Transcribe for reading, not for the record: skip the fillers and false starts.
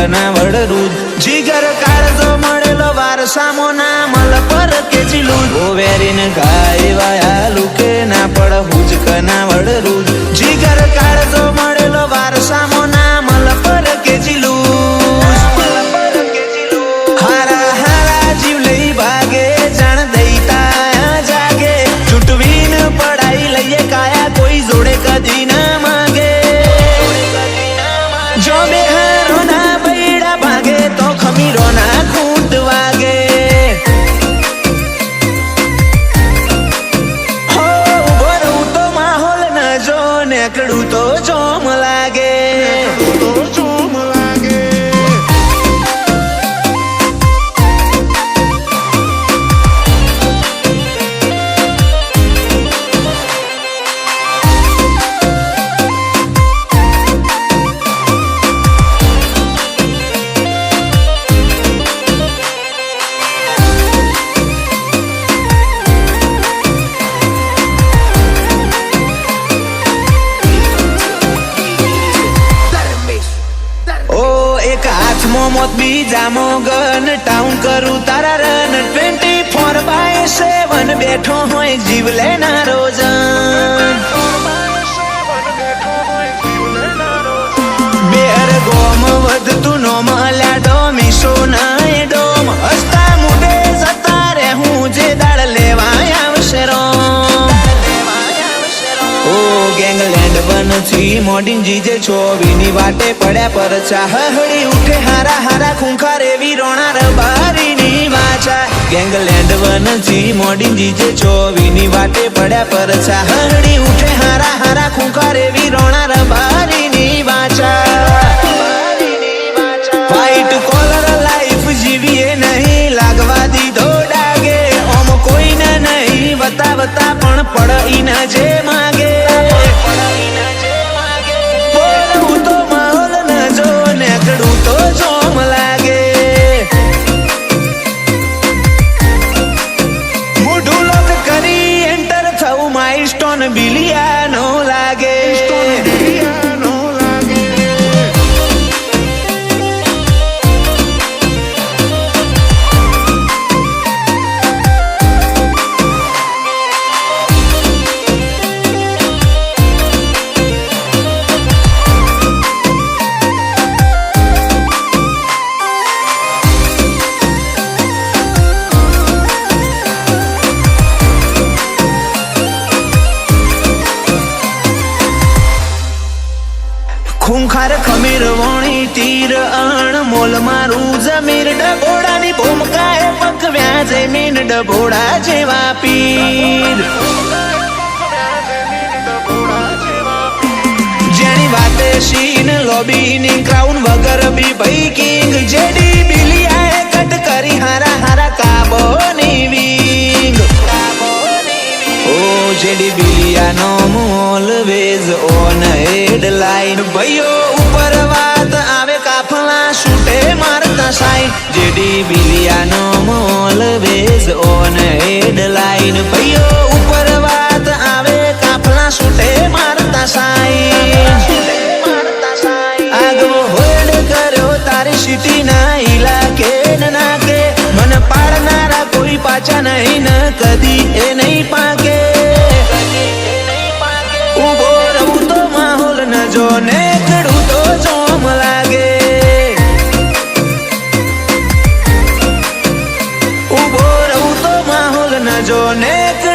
કના વડરૂદ જીગર કાળજો મળેલો વારસામો ના મલ પર કેચીલું ઓ વેરીને ગાય વાયા લુકે ના પડ હુજ કના વડરૂદ જીગર કાળજો મળેલો વારસામો ના મલ પર કેચીલું હારા હારા જીવ લઈ ભાગે જાણ દઈતા જાગે છૂટવીને પડાઈ લઈએ કાયા કોઈ જોડે કદી ના માંગે જો બેહારો ના બૈડા ભાગે તો ખમીરો ના ખૂંટ વાગે હો ઉભો રહું તો માહોલ ન જો નેકડું તો જોમ લાગે મોત બીજામો ગન ટાઉન કરું તારા રન 24/7 બેઠો હોય જીવ લેનારો જન બેર ગોમ વધતું નો મળ્યા ડોમીશો ના ડોમ હસતા મુડે જતા રે હું જે દાળ લેવા આવશે ઓ ગેંગલેન્ડ બનથી મોડિંગ જીજે ચોવીની વાટે પડ્યા પર ચાહડી ઉઠે હારા હારા ખૂંખાર એવી રોણા રબારીની વાચા ગેંગલેન્ડ બનથી મોડિંગ જીજે ચોવીની વાટે પડ્યા પર ચાહડી ઉઠે હારા હારા ખૂંખાર એવી રોણા રબારીની વાચા ફાઈટ કોલર લાઈફ જીવીએ નહીં લાગવા દીધો ડાગે ઓમ કોઈને નહીં વતા પણ પડ ઈના જે માગે તો જોમ લાગે મોઢું લોક કરી એન્ટર થવું માઇલસ્ટોન બિલિયા નો લાગે ખૂંખાર ખમીર વોણી તીર અણ મોલ મારું જમીર ડબોડાની ભૂમકાએ પકવ્યા જમીન ડબોડા જેવા પીર જેની વાતે સીન લોબીની ક્રાઉન વગર બી ભાઈ કિંગ જેડી બિલિયાએ કટ કરી હારા હારા કાબોની વિંગ ઓ જેડી બિલિયા નો ઓલવેઝ ઓન હેડલાઇન ભાઈઓ ઉપર વાત આવે કાફલા શૂટે મારતા સાઈન જેડી બિલિયા નો ઓલવેઝ ઓન હેડલાઇન ભાઈઓ ઉપર વાત આવે કાફલા શૂટે મારતા સાઈન આગવો હોલ્ડ કર્યો તારી સિટી ના ઇલાકે નાકે મન પાડનારા કોઈ પાછા નહીં ન કદી એ નહીં પાકે ઉભો રહું તો માહોલ ન જો નેકડું તો જોમ લાગે ઉભો રહું તો માહોલ ન જો નેકડું